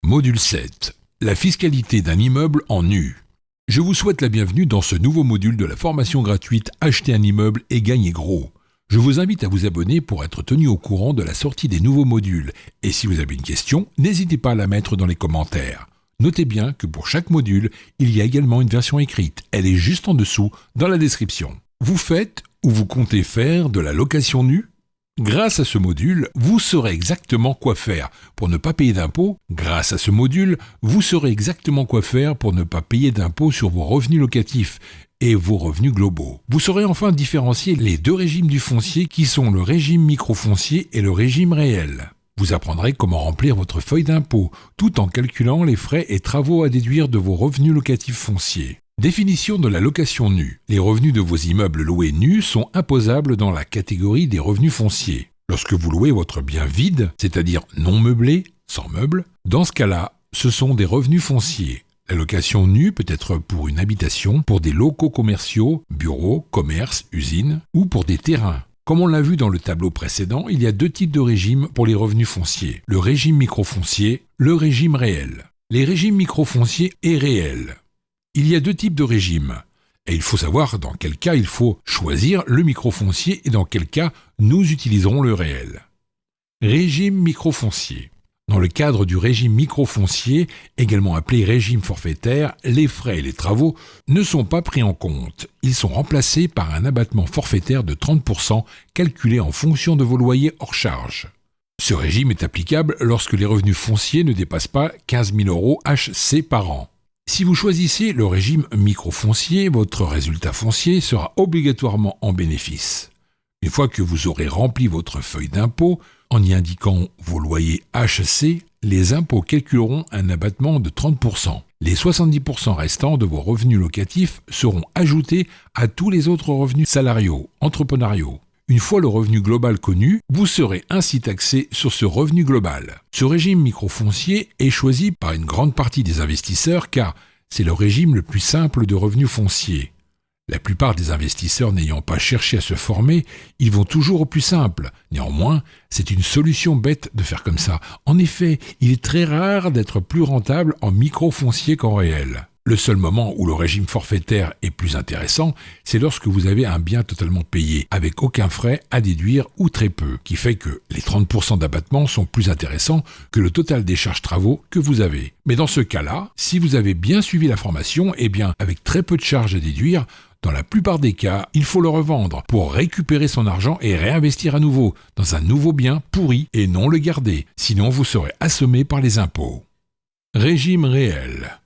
Module 7. La fiscalité d'un immeuble en nu. Je vous souhaite la bienvenue dans ce nouveau module de la formation gratuite Acheter un immeuble et gagner gros. Je vous invite à vous abonner pour être tenu au courant de la sortie des nouveaux modules. Et si vous avez une question, n'hésitez pas à la mettre dans les commentaires. Notez bien que pour chaque module, il y a également une version écrite. Elle est juste en dessous, dans la description. Vous faites ou vous comptez faire de la location nue ? Grâce à ce module, vous saurez exactement quoi faire pour ne pas payer d'impôts. Grâce à ce module, vous saurez exactement quoi faire pour ne pas payer d'impôts sur vos revenus locatifs et vos revenus globaux. Vous saurez enfin différencier les deux régimes du foncier qui sont le régime microfoncier et le régime réel. Vous apprendrez comment remplir votre feuille d'impôt tout en calculant les frais et travaux à déduire de vos revenus locatifs fonciers. Définition de la location nue. Les revenus de vos immeubles loués nus sont imposables dans la catégorie des revenus fonciers. Lorsque vous louez votre bien vide, c'est-à-dire non meublé, sans meubles, dans ce cas-là, ce sont des revenus fonciers. La location nue peut être pour une habitation, pour des locaux commerciaux, bureaux, commerces, usines, ou pour des terrains. Comme on l'a vu dans le tableau précédent, il y a deux types de régimes pour les revenus fonciers. Le régime microfoncier, le régime réel. Les régimes microfonciers et réels. Il y a deux types de régimes, et il faut savoir dans quel cas il faut choisir le microfoncier et dans quel cas nous utiliserons le réel. Régime microfoncier. Dans le cadre du régime microfoncier, également appelé régime forfaitaire, les frais et les travaux ne sont pas pris en compte. Ils sont remplacés par un abattement forfaitaire de 30% calculé en fonction de vos loyers hors charge. Ce régime est applicable lorsque les revenus fonciers ne dépassent pas 15 000 € HC par an. Si vous choisissez le régime microfoncier, votre résultat foncier sera obligatoirement en bénéfice. Une fois que vous aurez rempli votre feuille d'impôt, en y indiquant vos loyers HC, les impôts calculeront un abattement de 30%. Les 70% restants de vos revenus locatifs seront ajoutés à tous les autres revenus salariaux, entrepreneuriaux. Une fois le revenu global connu, vous serez ainsi taxé sur ce revenu global. Ce régime microfoncier est choisi par une grande partie des investisseurs car c'est le régime le plus simple de revenus fonciers. La plupart des investisseurs n'ayant pas cherché à se former, ils vont toujours au plus simple. Néanmoins, c'est une solution bête de faire comme ça. En effet, il est très rare d'être plus rentable en microfoncier qu'en réel. Le seul moment où le régime forfaitaire est plus intéressant, c'est lorsque vous avez un bien totalement payé, avec aucun frais à déduire ou très peu, qui fait que les 30% d'abattement sont plus intéressants que le total des charges travaux que vous avez. Mais dans ce cas-là, si vous avez bien suivi la formation, avec très peu de charges à déduire, dans la plupart des cas, il faut le revendre pour récupérer son argent et réinvestir à nouveau dans un nouveau bien pourri et non le garder, sinon vous serez assommé par les impôts. Régime réel.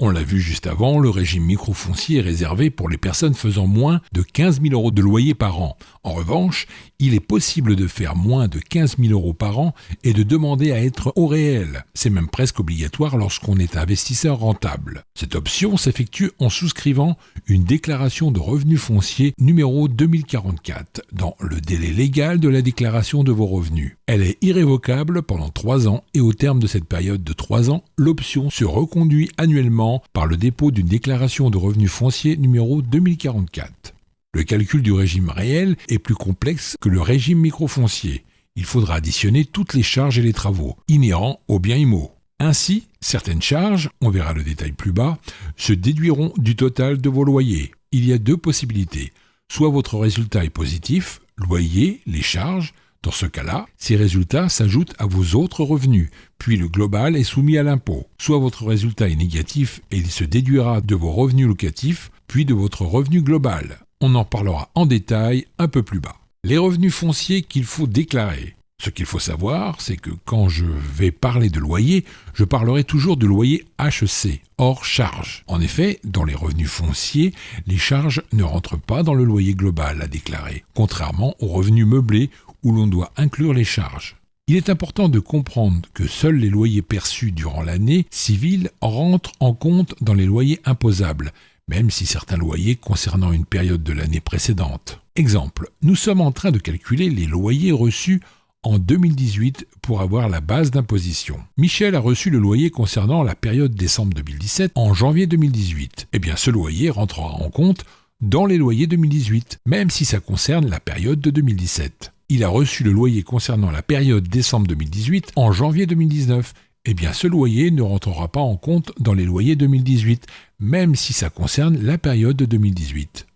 On l'a vu juste avant, le régime microfoncier est réservé pour les personnes faisant moins de 15 000 € de loyer par an. En revanche, il est possible de faire moins de 15 000 € par an et de demander à être au réel. C'est même presque obligatoire lorsqu'on est investisseur rentable. Cette option s'effectue en souscrivant une déclaration de revenus fonciers numéro 2044 dans le délai légal de la déclaration de vos revenus. Elle est irrévocable pendant 3 ans et au terme de cette période de 3 ans, l'option se reconduit annuellement par le dépôt d'une déclaration de revenus fonciers numéro 2044. Le calcul du régime réel est plus complexe que le régime microfoncier. Il faudra additionner toutes les charges et les travaux inhérents au bien immo. Ainsi, certaines charges, on verra le détail plus bas, se déduiront du total de vos loyers. Il y a deux possibilités. Soit votre résultat est positif, loyer, les charges. Dans ce cas-là, ces résultats s'ajoutent à vos autres revenus, puis le global est soumis à l'impôt. Soit votre résultat est négatif et il se déduira de vos revenus locatifs, puis de votre revenu global. On en parlera en détail un peu plus bas. Les revenus fonciers qu'il faut déclarer. Ce qu'il faut savoir, c'est que quand je vais parler de loyer, je parlerai toujours de loyer HC, hors charge. En effet, dans les revenus fonciers, les charges ne rentrent pas dans le loyer global à déclarer, contrairement aux revenus meublés où l'on doit inclure les charges. Il est important de comprendre que seuls les loyers perçus durant l'année civile rentrent en compte dans les loyers imposables, même si certains loyers concernant une période de l'année précédente. Exemple, nous sommes en train de calculer les loyers reçus en 2018 pour avoir la base d'imposition. Michel a reçu le loyer concernant la période décembre 2017 en janvier 2018. Ce loyer rentrera en compte dans les loyers 2018, même si ça concerne la période de 2017. Il a reçu le loyer concernant la période décembre 2018 en janvier 2019 eh bien ce loyer ne rentrera pas en compte dans les loyers 2018, même si ça concerne la période de 2018.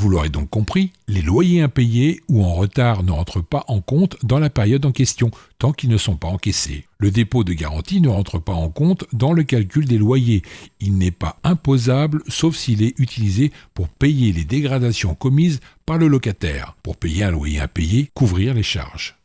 Vous l'aurez donc compris, les loyers impayés ou en retard ne rentrent pas en compte dans la période en question, tant qu'ils ne sont pas encaissés. Le dépôt de garantie ne rentre pas en compte dans le calcul des loyers. Il n'est pas imposable, sauf s'il est utilisé pour payer les dégradations commises par le locataire. Pour payer un loyer impayé, couvrir les charges.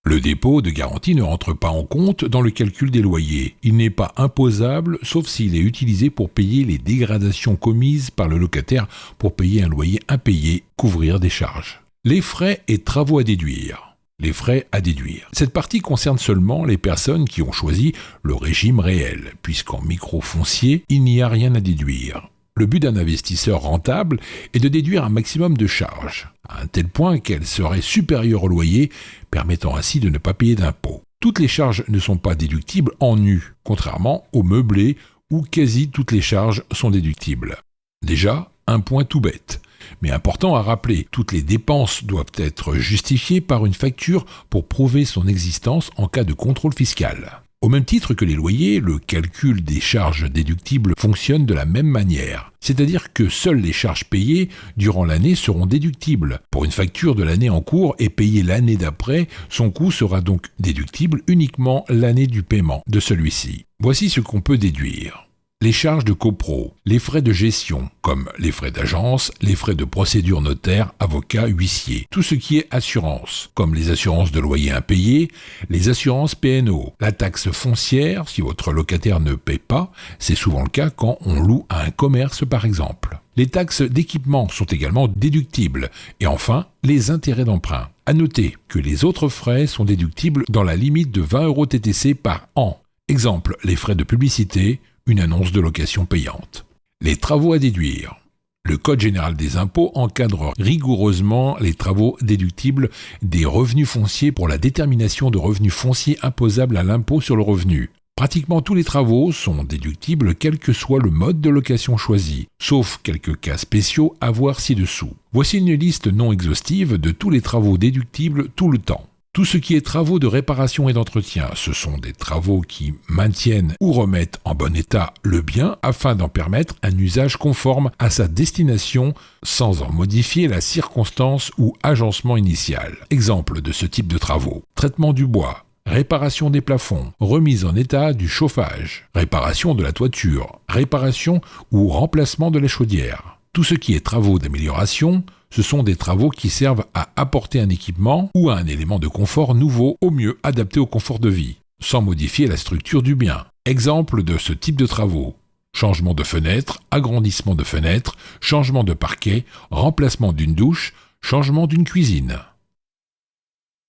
Le dépôt de garantie ne rentre pas en compte dans le calcul des loyers. Il n'est pas imposable, sauf s'il est utilisé pour payer les dégradations commises par le locataire pour payer un loyer impayé, couvrir des charges. Les frais et travaux à déduire. Les frais à déduire. Cette partie concerne seulement les personnes qui ont choisi le régime réel, puisqu'en microfoncier, il n'y a rien à déduire. Le but d'un investisseur rentable est de déduire un maximum de charges, à un tel point qu'elles seraient supérieures au loyer, permettant ainsi de ne pas payer d'impôts. Toutes les charges ne sont pas déductibles en nu, contrairement aux meublés où quasi toutes les charges sont déductibles. Déjà, un point tout bête, mais important à rappeler, toutes les dépenses doivent être justifiées par une facture pour prouver son existence en cas de contrôle fiscal. Au même titre que les loyers, le calcul des charges déductibles fonctionne de la même manière. C'est-à-dire que seules les charges payées durant l'année seront déductibles. Pour une facture de l'année en cours et payée l'année d'après, son coût sera donc déductible uniquement l'année du paiement de celui-ci. Voici ce qu'on peut déduire. Les charges de copro, les frais de gestion, comme les frais d'agence, les frais de procédure notaire, avocat, huissier, tout ce qui est assurance, comme les assurances de loyer impayés, les assurances P&O, la taxe foncière, si votre locataire ne paie pas, c'est souvent le cas quand on loue à un commerce par exemple. Les taxes d'équipement sont également déductibles, et enfin, les intérêts d'emprunt. À noter que les autres frais sont déductibles dans la limite de 20 € TTC par an. Exemple, les frais de publicité, une annonce de location payante. Les travaux à déduire. Le Code général des impôts encadre rigoureusement les travaux déductibles des revenus fonciers pour la détermination de revenus fonciers imposables à l'impôt sur le revenu. Pratiquement tous les travaux sont déductibles quel que soit le mode de location choisi, sauf quelques cas spéciaux à voir ci-dessous. Voici une liste non exhaustive de tous les travaux déductibles tout le temps. Tout ce qui est travaux de réparation et d'entretien, ce sont des travaux qui maintiennent ou remettent en bon état le bien afin d'en permettre un usage conforme à sa destination sans en modifier la circonstance ou agencement initial. Exemple de ce type de travaux. Traitement du bois, réparation des plafonds, remise en état du chauffage, réparation de la toiture, réparation ou remplacement de la chaudière. Tout ce qui est travaux d'amélioration, ce sont des travaux qui servent à apporter un équipement ou un élément de confort nouveau, au mieux adapté au confort de vie, sans modifier la structure du bien. Exemple de ce type de travaux. Changement de fenêtre, agrandissement de fenêtre, changement de parquet, remplacement d'une douche, changement d'une cuisine.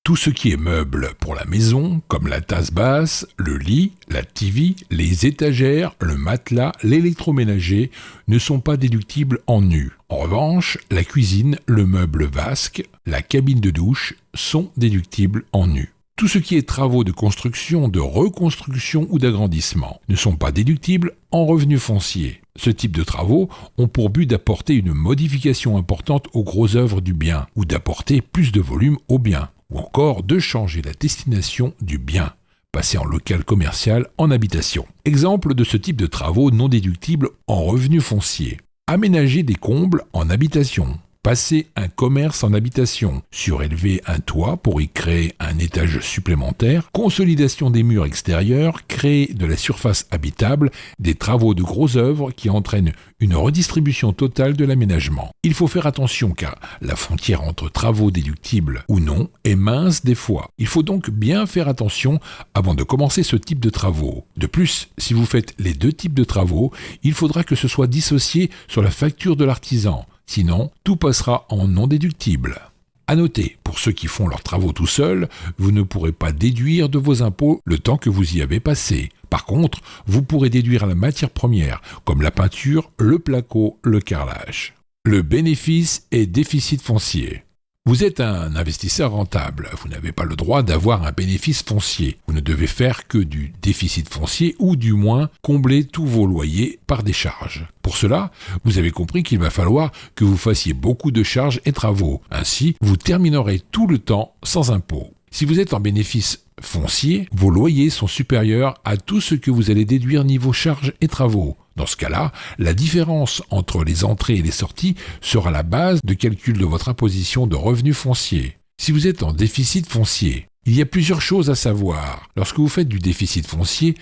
Tout ce qui est meuble pour la maison, comme la tasse basse, le lit, la TV, les étagères, le matelas, l'électroménager, ne sont pas déductibles en nu. En revanche, la cuisine, le meuble vasque, la cabine de douche sont déductibles en nu. Tout ce qui est travaux de construction, de reconstruction ou d'agrandissement ne sont pas déductibles en revenus fonciers. Ce type de travaux ont pour but d'apporter une modification importante aux grosses œuvres du bien ou d'apporter plus de volume au bien, ou encore de changer la destination du bien, passer en local commercial en habitation. Exemple de ce type de travaux non déductibles en revenus fonciers. Aménager des combles en habitation, passer un commerce en habitation, surélever un toit pour y créer un étage supplémentaire, consolidation des murs extérieurs, créer de la surface habitable, des travaux de grosses œuvres qui entraînent une redistribution totale de l'aménagement. Il faut faire attention car la frontière entre travaux déductibles ou non est mince des fois. Il faut donc bien faire attention avant de commencer ce type de travaux. De plus, si vous faites les deux types de travaux, il faudra que ce soit dissocié sur la facture de l'artisan. Sinon, tout passera en non déductible. À noter, pour ceux qui font leurs travaux tout seuls, vous ne pourrez pas déduire de vos impôts le temps que vous y avez passé. Par contre, vous pourrez déduire la matière première, comme la peinture, le placo, le carrelage. Le bénéfice et déficit foncier. Vous êtes un investisseur rentable, vous n'avez pas le droit d'avoir un bénéfice foncier. Vous ne devez faire que du déficit foncier ou du moins combler tous vos loyers par des charges. Pour cela, vous avez compris qu'il va falloir que vous fassiez beaucoup de charges et travaux. Ainsi, vous terminerez tout le temps sans impôt. Si vous êtes en bénéfice foncier, vos loyers sont supérieurs à tout ce que vous allez déduire niveau charges et travaux. Dans ce cas-là, la différence entre les entrées et les sorties sera la base de calcul de votre imposition de revenus fonciers. Si vous êtes en déficit foncier, il y a plusieurs choses à savoir. Lorsque vous faites du déficit foncier,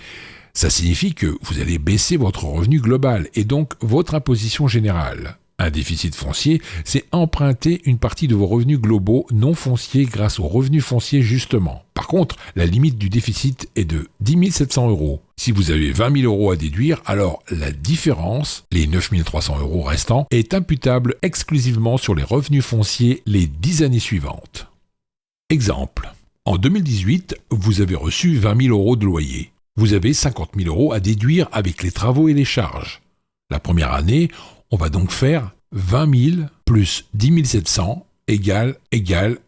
ça signifie que vous allez baisser votre revenu global et donc votre imposition générale. Un déficit foncier, c'est emprunter une partie de vos revenus globaux non fonciers grâce aux revenus fonciers justement. Par contre, la limite du déficit est de 10 700 €. Si vous avez 20 000 € à déduire, alors la différence, les 9 300 € restants, est imputable exclusivement sur les revenus fonciers les 10 années suivantes. Exemple. En 2018, vous avez reçu 20 000 € de loyer. Vous avez 50 000 € à déduire avec les travaux et les charges. La première année, on va donc faire 20 000 plus 10 700 égale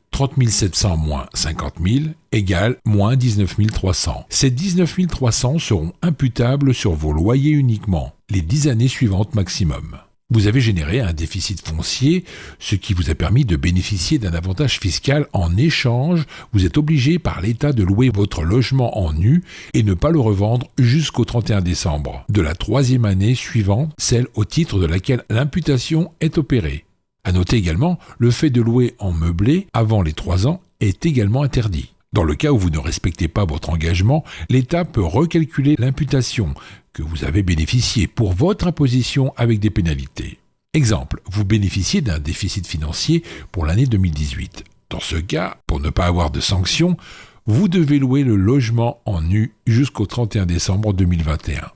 30 700 moins 50 000 égale moins 19 300. Ces 19 300 seront imputables sur vos loyers uniquement, les 10 années suivantes maximum. Vous avez généré un déficit foncier, ce qui vous a permis de bénéficier d'un avantage fiscal. En échange, vous êtes obligé par l'État de louer votre logement en nu et ne pas le revendre jusqu'au 31 décembre de la troisième année suivante, celle au titre de laquelle l'imputation est opérée. À noter également, le fait de louer en meublé avant les 3 ans est également interdit. Dans le cas où vous ne respectez pas votre engagement, l'État peut recalculer l'imputation que vous avez bénéficié pour votre imposition avec des pénalités. Exemple, vous bénéficiez d'un déficit financier pour l'année 2018. Dans ce cas, pour ne pas avoir de sanctions, vous devez louer le logement en nu jusqu'au 31 décembre 2021.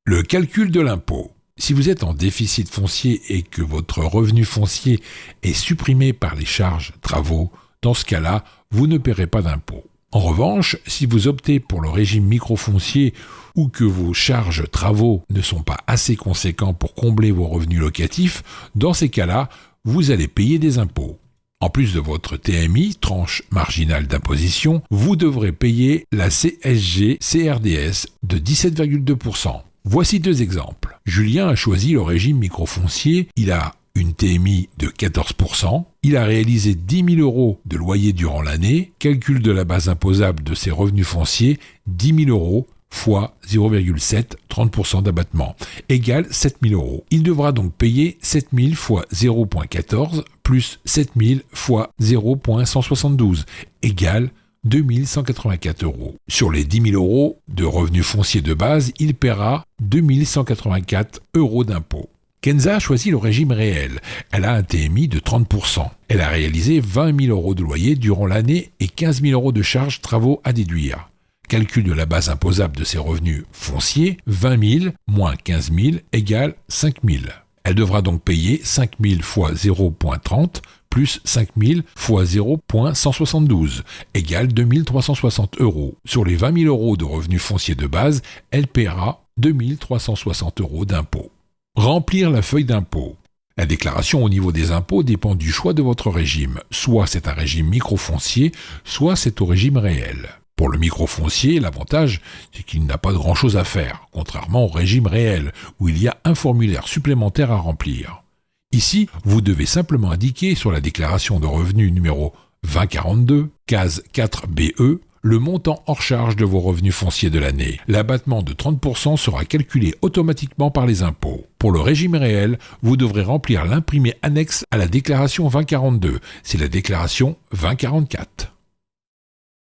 Le calcul de l'impôt. Si vous êtes en déficit foncier et que votre revenu foncier est supprimé par les charges travaux, dans ce cas-là, vous ne paierez pas d'impôt. En revanche, si vous optez pour le régime microfoncier ou que vos charges travaux ne sont pas assez conséquents pour combler vos revenus locatifs, dans ces cas-là, vous allez payer des impôts. En plus de votre TMI, tranche marginale d'imposition, vous devrez payer la CSG-CRDS de 17,2%. Voici 2 exemples. Julien a choisi le régime microfoncier, il a une TMI de 14%, il a réalisé 10 000 € de loyer durant l'année, calcul de la base imposable de ses revenus fonciers, 10 000 € fois 0,7, 30% d'abattement, égale 7 000 €. Il devra donc payer 7 000 fois 0,14 plus 7 000 fois 0,172, égale 2 184 €. Sur les 10 000 € de revenus fonciers de base, il paiera 2 184 € d'impôts. Kenza a choisi le régime réel. Elle a un TMI de 30%. Elle a réalisé 20 000 € de loyer durant l'année et 15 000 € de charges travaux à déduire. Calcul de la base imposable de ses revenus fonciers, 20 000 moins 15 000 égale 5 000. Elle devra donc payer 5 000 fois 0,30 plus 5 000 fois 0,172 égale 2 360 €. Sur les 20 000 € de revenus fonciers de base, elle paiera 2 360 € d'impôts. Remplir la feuille d'impôt. La déclaration au niveau des impôts dépend du choix de votre régime. Soit c'est un régime microfoncier, soit c'est au régime réel. Pour le microfoncier, l'avantage, c'est qu'il n'a pas grand-chose à faire, contrairement au régime réel, où il y a un formulaire supplémentaire à remplir. Ici, vous devez simplement indiquer sur la déclaration de revenus numéro 2042, case 4BE, le montant hors charge de vos revenus fonciers de l'année. L'abattement de 30% sera calculé automatiquement par les impôts. Pour le régime réel, vous devrez remplir l'imprimé annexe à la déclaration 2042. C'est la déclaration 2044.